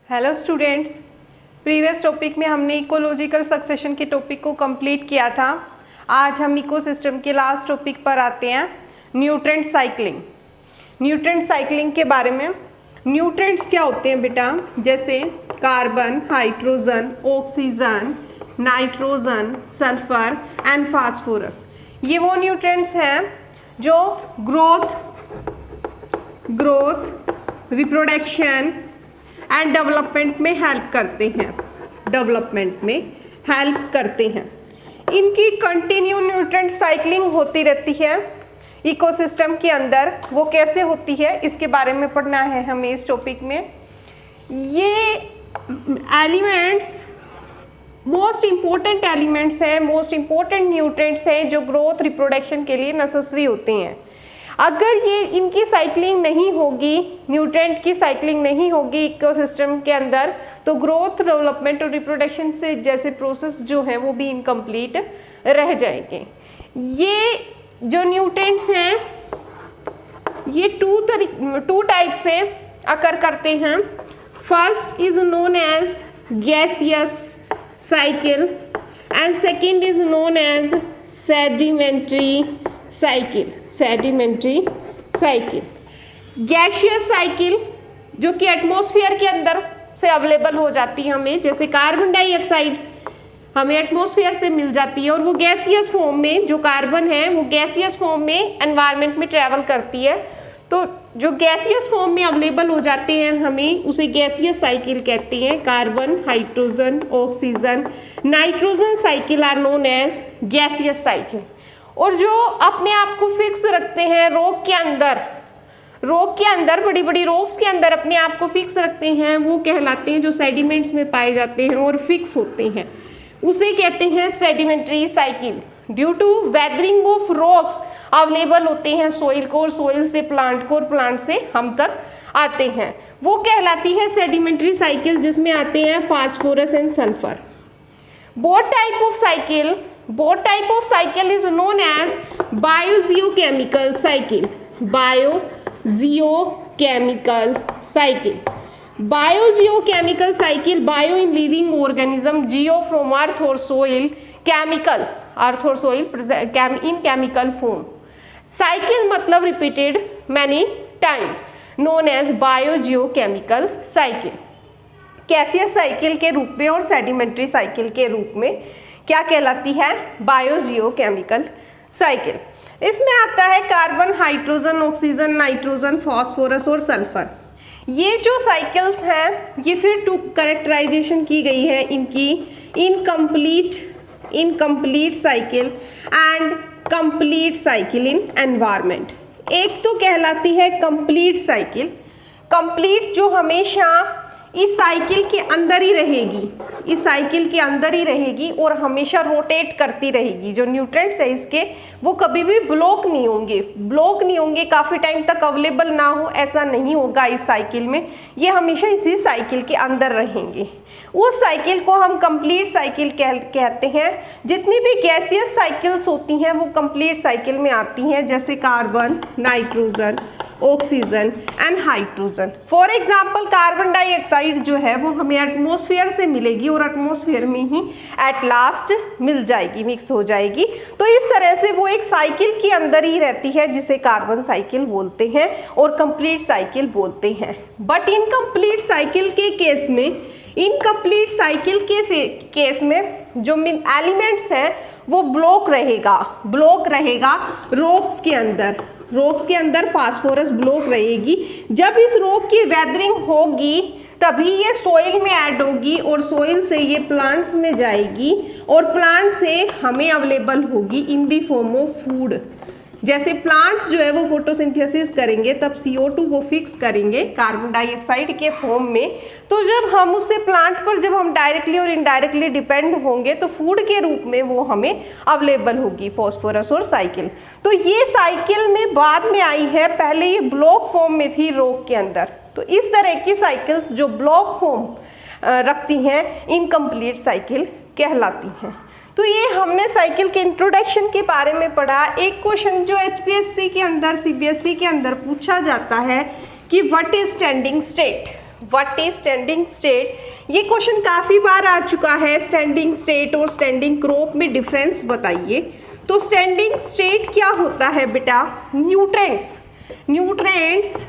Hello students, previous topic में हमने ecological succession के टॉपिक को कंप्लीट किया था। आज हम इकोसिस्टम के लास्ट टॉपिक पर आते हैं, न्यूट्रेंट साइक्लिंग। न्यूट्रेंट साइक्लिंग के बारे में, न्यूट्रेंट्स क्या होते हैं बेटा, जैसे carbon, hydrogen, oxygen, nitrogen, sulphur and phosphorus. ये वो न्यूट्रेंट्स हैं जो ग्रोथ, रिप्रोडक्शन एंड डेवलपमेंट में हेल्प करते हैं। इनकी कंटिन्यू न्यूट्रेंट साइक्लिंग होती रहती है इकोसिस्टम के अंदर। वो कैसे होती है इसके बारे में पढ़ना है हमें इस टॉपिक में। ये एलिमेंट्स मोस्ट इम्पोर्टेंट एलिमेंट्स हैं, मोस्ट इम्पोर्टेंट न्यूट्रेंट्स हैं जो ग्रोथ रिप्रोडक्शन के लिए नेसेसरी होते हैं। अगर ये इनकी साइक्लिंग नहीं होगी, न्यूट्रेंट की साइक्लिंग नहीं होगी इकोसिस्टम के अंदर, तो ग्रोथ, डेवलपमेंट और रिप्रोडक्शन से जैसे प्रोसेस जो है वो भी इनकम्प्लीट रह जाएंगे। ये जो न्यूट्रेंट्स हैं ये टू टाइप से अकर करते हैं। First is known as gaseous cycle and second is known as sedimentary cycle. Gaseous cycle जो कि एटमॉस्फेयर के अंदर से अवेलेबल हो जाती है हमें, जैसे कार्बन डाइऑक्साइड हमें एटमॉस्फेयर से मिल जाती है, और वो गैसियस फॉर्म में, जो कार्बन है वो गैसियस फॉर्म में एनवायरनमेंट में ट्रैवल करती है। तो जो गैसियस फॉर्म में अवेलेबल हो जाते हैं हमें उसे गैसियस साइकिल कहते हैं। Carbon, hydrogen, oxygen, nitrogen cycle are known as gaseous cycle. और जो अपने आप को फिक्स रखते हैं रॉक के अंदर, बड़ी बड़ी रॉक्स के अंदर अपने आप को फिक्स रखते हैं, वो कहलाते हैं, जो सेडिमेंट्स में पाए जाते हैं और फिक्स होते हैं, उसे कहते हैं sedimentary cycle. Due to weathering of rocks available होते हैं सॉइल को, और सॉइल से प्लांट को, और प्लांट से हम तक आते हैं, वो कहलाती है सेडिमेंट्री साइकिल, जिसमें आते हैं phosphorus and sulphur. Both type of cycle is known as biogeochemical cycle. Biogeochemical cycle, bio in living organism, geo from earth और soil, chemical in chemical form. Cycle मतलब repeated many times, known as biogeochemical cycle. Gaseous cycle के रूप में और sedimentary cycle के रूप में क्या कहलाती है? Biogeochemical cycle. इसमें आता है carbon, hydrogen, oxygen, nitrogen, phosphorus और सल्फर। ये जो साइकिल्स हैं ये फिर टू कैरेक्टराइजेशन की गई है इनकी, incomplete cycle and complete cycle in environment. एक तो कहलाती है कंप्लीट साइकिल, कंप्लीट जो हमेशा इस साइकिल के अंदर ही रहेगी, और हमेशा रोटेट करती रहेगी। जो न्यूट्रेंट्स है इसके वो कभी भी ब्लॉक नहीं होंगे, काफ़ी टाइम तक अवेलेबल ना हो, ऐसा नहीं होगा इस साइकिल में। ये हमेशा इसी साइकिल के अंदर रहेंगे। उस साइकिल को हम कंप्लीट साइकिल कहते हैं। जितनी भी गैसियस साइकिल्स होती हैं वो कंप्लीट साइकिल में आती हैं, जैसे carbon, nitrogen, oxygen and hydrogen. For example carbon dioxide जो है वो हमें एटमॉस्फेयर से मिलेगी, और एटमॉस्फेयर में ही एट लास्ट मिल जाएगी, मिक्स हो जाएगी। तो इस तरह से वो एक साइकिल के अंदर ही रहती है, जिसे कार्बन साइकिल बोलते हैं और कंप्लीट साइकिल बोलते हैं। बट इनकम्प्लीट साइकिल के केस में जो एलिमेंट्स हैं वो ब्लॉक रहेगा रॉक्स के अंदर फास्फोरस ब्लॉक रहेगी। जब इस रॉक की वेदरिंग होगी तभी ये सॉइल में ऐड होगी, और सॉइल से ये प्लांट्स में जाएगी, और प्लांट से हमें अवेलेबल होगी इन दी फॉर्म ऑफ फूड। जैसे प्लांट्स जो है वो फोटोसिंथेसिस करेंगे तब CO2 को फिक्स करेंगे कार्बन डाइऑक्साइड के फॉर्म में। तो जब हम उससे प्लांट पर जब हम डायरेक्टली और इनडायरेक्टली डिपेंड होंगे तो फूड के रूप में वो हमें अवेलेबल होगी फॉस्फोरस और साइकिल। तो ये साइकिल में बाद में आई है, पहले ये ब्लॉक फॉर्म में थी रॉक के अंदर। तो इस तरह की साइकिल्स जो ब्लॉक फॉर्म रखती हैं इनकम्प्लीट साइकिल कहलाती हैं। तो ये हमने साइकिल के इंट्रोडक्शन के बारे में पढ़ा। एक क्वेश्चन जो HPSC के अंदर, CBSE के अंदर पूछा जाता है कि what is standing state, what is standing state? ये क्वेश्चन काफ़ी बार आ चुका है। स्टैंडिंग स्टेट और स्टैंडिंग क्रॉप में डिफरेंस बताइए। तो स्टैंडिंग स्टेट क्या होता है बेटा? Nutrients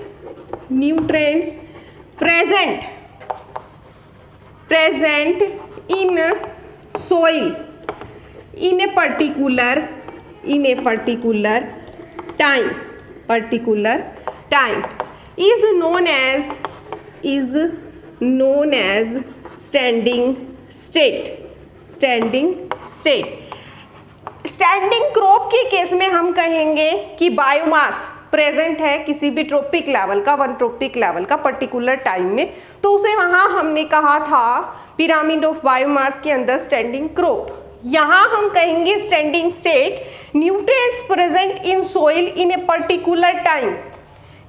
present in soil in a particular time is known as standing state। Standing crop के केस में हम कहेंगे कि बायोमास प्रेजेंट है किसी भी ट्रॉपिक लेवल का, वन ट्रॉपिक लेवल का पर्टिकुलर टाइम में, तो उसे वहां हमने कहा था पिरामिड ऑफ बायोमास के अंदर स्टैंडिंग क्रॉप। यहाँ हम कहेंगे standing state, nutrients present in soil in a particular time.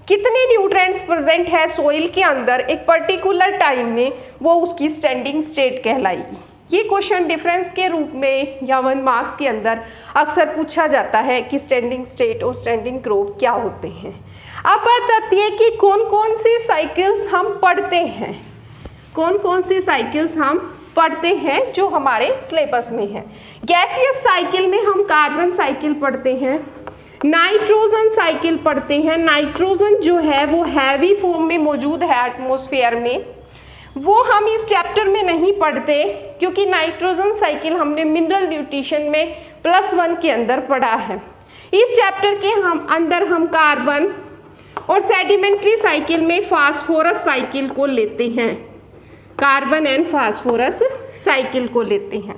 कितने न्यूट्रिएंट्स प्रेजेंट है सोइल के अंदर एक पर्टिकुलर टाइम में, वो उसकी स्टैंडिंग स्टेट कहलाएगी। ये क्वेश्चन डिफरेंस के रूप में या 1 मार्क्स के अंदर अक्सर पूछा जाता है कि स्टैंडिंग स्टेट और स्टैंडिंग क्रॉप क्या होते हैं। अब बताइए कि कौन कौन सी साइकिल्स हम पढ़ते हैं, जो हमारे सिलेबस में है। गैसियस साइकिल में हम कार्बन साइकिल पढ़ते हैं, नाइट्रोजन साइकिल पढ़ते हैं। नाइट्रोजन जो है वो हैवी फॉर्म में मौजूद है एटमॉस्फेयर में, वो हम इस चैप्टर में नहीं पढ़ते क्योंकि नाइट्रोजन साइकिल हमने मिनरल न्यूट्रिशन में +1 के अंदर पढ़ा है। इस चैप्टर के अंदर हम कार्बन और सेडिमेंट्री साइकिल में फास्फोरस साइकिल को लेते हैं, कार्बन एंड फास्फोरस साइकिल को लेते हैं।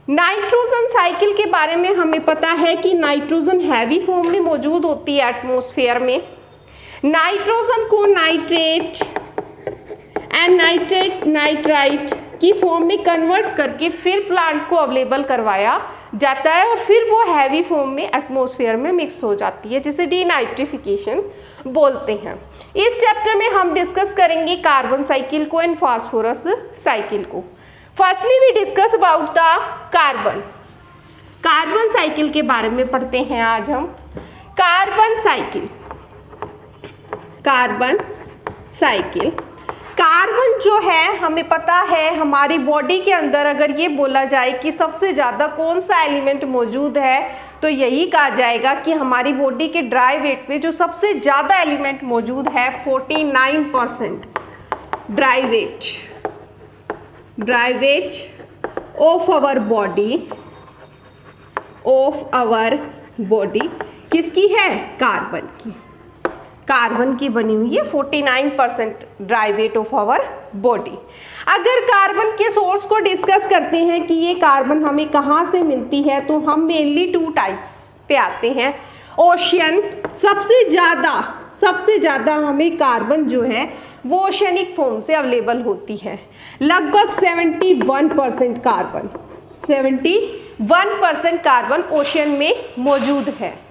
नाइट्रोजन साइकिल के बारे में हमें पता है कि नाइट्रोजन हैवी फॉर्म में मौजूद होती है एटमॉस्फेयर में। नाइट्रोजन को नाइट्रेट एंड नाइट्राइट की फॉर्म में कन्वर्ट करके फिर प्लांट को अवेलेबल करवाया जाता है और फिर वो हैवी फॉर्म में एटमॉस्फेयर में मिक्स हो जाती है, जिसे डीनाइट्रिफिकेशन बोलते हैं। इस चैप्टर में हम डिस्कस करेंगे कार्बन साइकिल को एंड फास्फोरस साइकिल को। Firstly we discuss about the carbon cycle के बारे में पढ़ते हैं आज हम। कार्बन साइकिल कार्बन जो है हमें पता है हमारी बॉडी के अंदर अगर ये बोला जाए कि सबसे ज़्यादा कौन सा एलिमेंट मौजूद है तो यही कहा जाएगा कि हमारी बॉडी के ड्राई वेट में जो सबसे ज़्यादा एलिमेंट मौजूद है 49% dry weight of our body किसकी है? कार्बन की बनी हुई है 49% dry weight of our body. अगर कार्बन के सोर्स को डिस्कस करते हैं कि ये कार्बन हमें कहाँ से मिलती है, तो हम मेनली 2 टाइप्स पे आते हैं। ओशियन, सबसे ज़्यादा हमें कार्बन जो है वो ओशियनिक फॉर्म से अवेलेबल होती है। लगभग 71% कार्बन ओशियन में मौजूद है।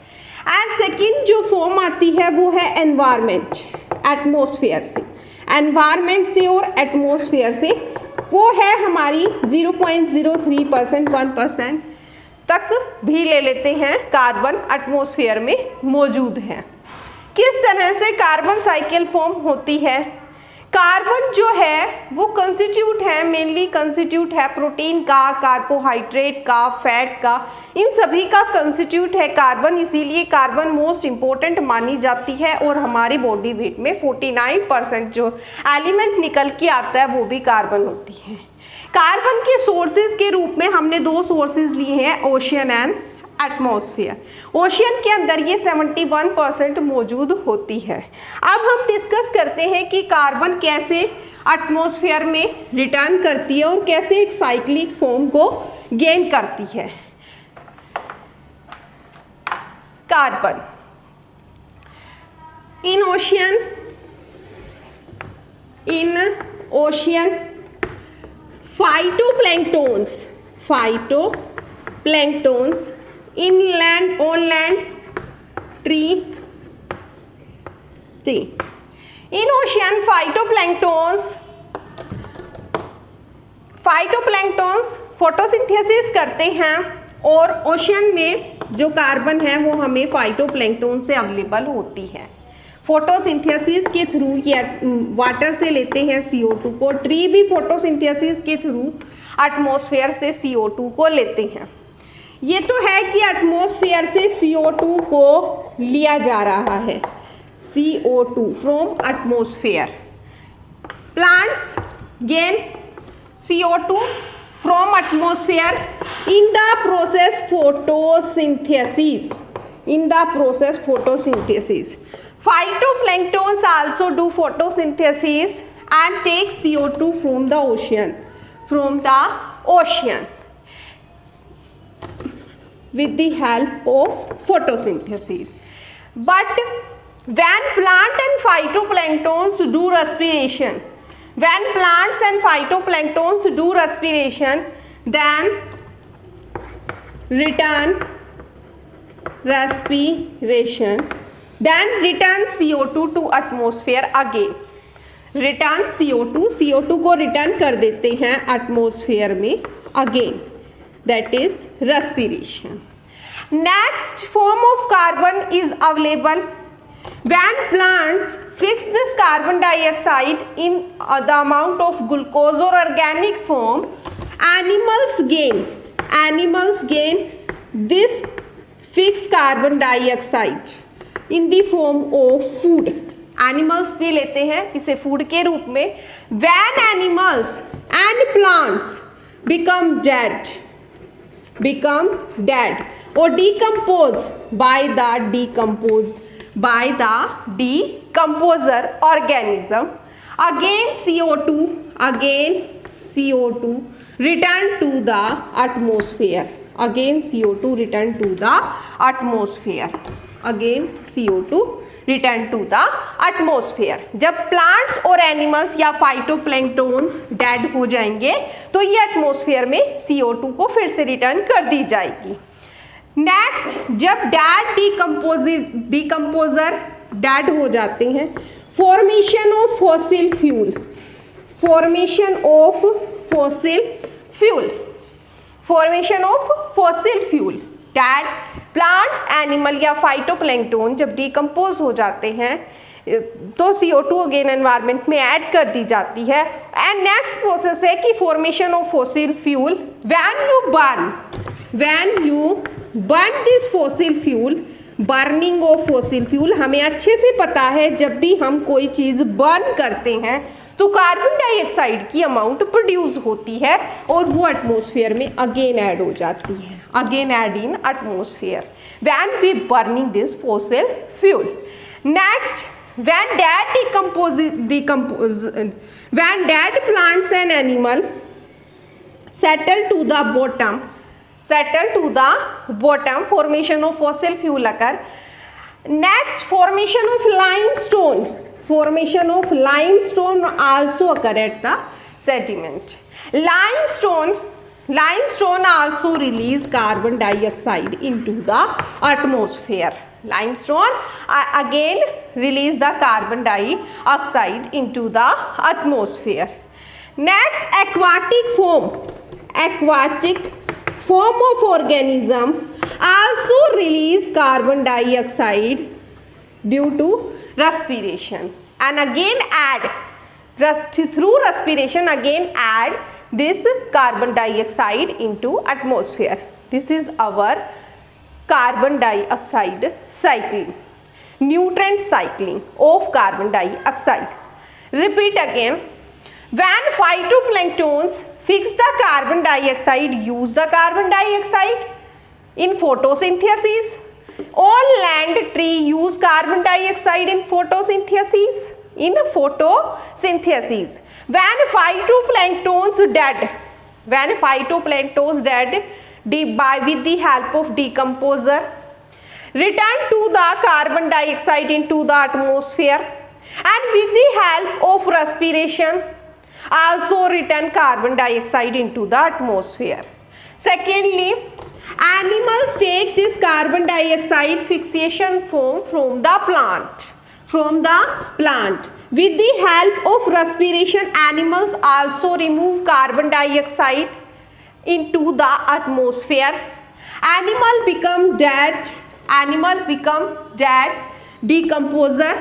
एंड सेकेंड जो फॉर्म आती है वो है एटमॉस्फेयर से और एटमॉस्फेयर से, वो है हमारी 0.03% 1% तक भी ले लेते हैं कार्बन एटमॉस्फेयर में मौजूद है। किस तरह से कार्बन साइकिल फॉर्म होती है? कार्बन जो है वो मेनली कंस्टिट्यूट है प्रोटीन का, कार्बोहाइड्रेट का, फैट का, इन सभी का कंस्टिट्यूट है कार्बन। इसीलिए कार्बन मोस्ट इम्पोर्टेंट मानी जाती है और हमारी बॉडी वेट में 49% जो एलिमेंट निकल के आता है वो भी कार्बन होती है। कार्बन के सोर्सेज के रूप में हमने 2 सोर्सेज लिए हैं, ओशियन एंड एटमॉस्फेयर। ओशियन के अंदर ये 71% मौजूद होती है। अब हम डिस्कस करते हैं कि कार्बन कैसे एटमॉस्फेयर में रिटर्न करती है और कैसे एक साइक्लिक फॉर्म को गेन करती है। Carbon in ocean phytoplanktons inland on land tree in ocean phytoplanktons photosynthesis करते हैं और ओशियन में जो कार्बन है वो हमें फाइटोप्लैंक्टन से अवेलेबल होती है। फोटोसिंथेसिस के थ्रू या वाटर से लेते हैं CO2 को, ट्री भी फोटोसिंथेसिस के थ्रू एटमॉस्फेयर से CO2 को लेते हैं। ये तो है कि एटमॉस्फेयर से CO2 को लिया जा रहा है, CO2 from atmosphere. Plants gain CO2 from atmosphere in the process photosynthesis, in the process photosynthesis. Phytoplanktons also do photosynthesis and take CO2 from the ocean, with the help of photosynthesis. But when plant and phytoplanktons do respiration, then return CO2 to atmosphere again. Return CO2 को return कर देते हैं atmosphere में again, that is respiration. Next form of carbon is available when plants fix this carbon dioxide in the amount of glucose or organic form, animals gain this fixed carbon dioxide in the form of food. Animals भी लेते हैं इसे food के रूप में। when animals and plants become dead or decompose by the decomposer organism, again CO2 return to the atmosphere. Again CO2 return to the atmosphere. जब plants और animals या फाइटोप्लैंक्टन्स डेड हो जाएंगे तो ये एटमॉस्फेयर में CO2 को फिर से रिटर्न कर दी जाएगी। नेक्स्ट, जब डिकम्पोजर डेड हो जाते हैं, formation of fossil fuel dead plants, animal या फाइटोप्लैंक्टन जब डिकम्पोज हो जाते हैं तो CO2 अगेन एनवायरनमेंट में ऐड कर दी जाती है। एंड नेक्स्ट प्रोसेस है कि formation of fossil fuel. When you burn this fossil fuel, burning of fossil fuel, हमें अच्छे से पता है जब भी हम कोई चीज़ बर्न करते हैं तो कार्बन डाइऑक्साइड की अमाउंट प्रोड्यूस होती है और वो एटमॉस्फेयर में अगेन ऐड हो जाती है, again add in atmosphere when we burning this fossil fuel. Next, when dead plants and animal settle to the bottom, formation of fossil fuel occur. Next, formation of limestone also occur at the sediment. Limestone also release carbon dioxide into the atmosphere. Limestone again release the carbon dioxide into the atmosphere. Next, aquatic form of organism also release carbon dioxide due to respiration and again through respiration add this carbon dioxide into atmosphere. This is our carbon dioxide cycling, nutrient cycling of carbon dioxide. Repeat again. When phytoplanktons fix the carbon dioxide, use the carbon dioxide in photosynthesis. All land tree use carbon dioxide in photosynthesis. When phytoplanktons dead, with the help of decomposer, return to the carbon dioxide into the atmosphere, and with the help of respiration also return carbon dioxide into the atmosphere. Secondly, animals take this carbon dioxide fixation form from the plant. With the help of respiration, animals also remove carbon dioxide into the atmosphere. Animal become dead. Decomposer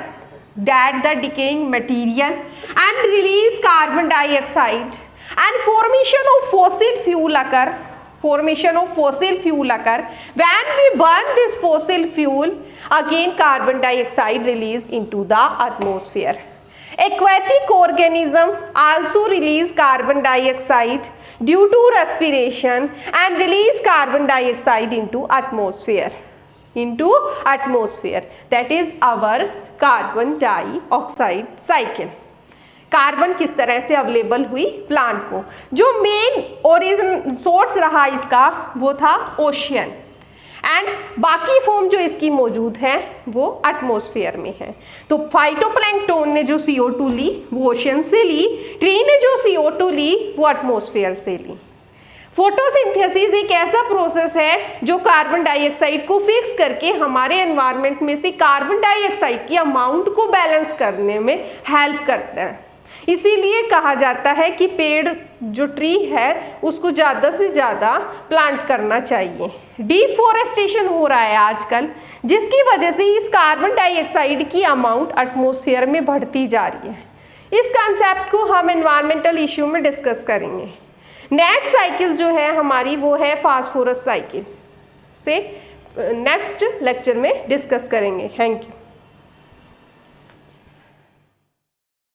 that the decaying material and release carbon dioxide and formation of fossil fuel occur. Formation of fossil fuel occur. When we burn this fossil fuel, again carbon dioxide release into the atmosphere. Aquatic organism also release carbon dioxide due to respiration and release carbon dioxide into atmosphere. That is our carbon dioxide cycle. Carbon किस तरह से available हुई plant को, जो main origin source रहा इसका वो था ओशियन, एंड बाकी फॉर्म जो इसकी मौजूद है वो एटमॉस्फेयर में है। तो फाइटोप्लैंक्टन ने जो CO2 ली वो ओशियन से ली, ट्री ने जो CO2 ली वो एटमॉस्फेयर से ली। फोटोसिंथेसिस एक ऐसा प्रोसेस है जो कार्बन डाइऑक्साइड को फिक्स करके हमारे एनवायरनमेंट में से कार्बन डाइऑक्साइड की अमाउंट को बैलेंस करने में हेल्प करता है। इसीलिए कहा जाता है कि पेड़ जो ट्री है उसको ज़्यादा से ज़्यादा प्लांट करना चाहिए। डिफॉरेस्टेशन हो रहा है आजकल, जिसकी वजह से इस कार्बन डाइऑक्साइड की अमाउंट एटमॉस्फेयर में बढ़ती जा रही है। इस कॉन्सेप्ट को हम एनवायरमेंटल इश्यू में डिस्कस करेंगे। नेक्स्ट साइकिल जो है हमारी वो है फास्फोरस साइकिल, से नेक्स्ट लेक्चर में डिस्कस करेंगे। Thank you.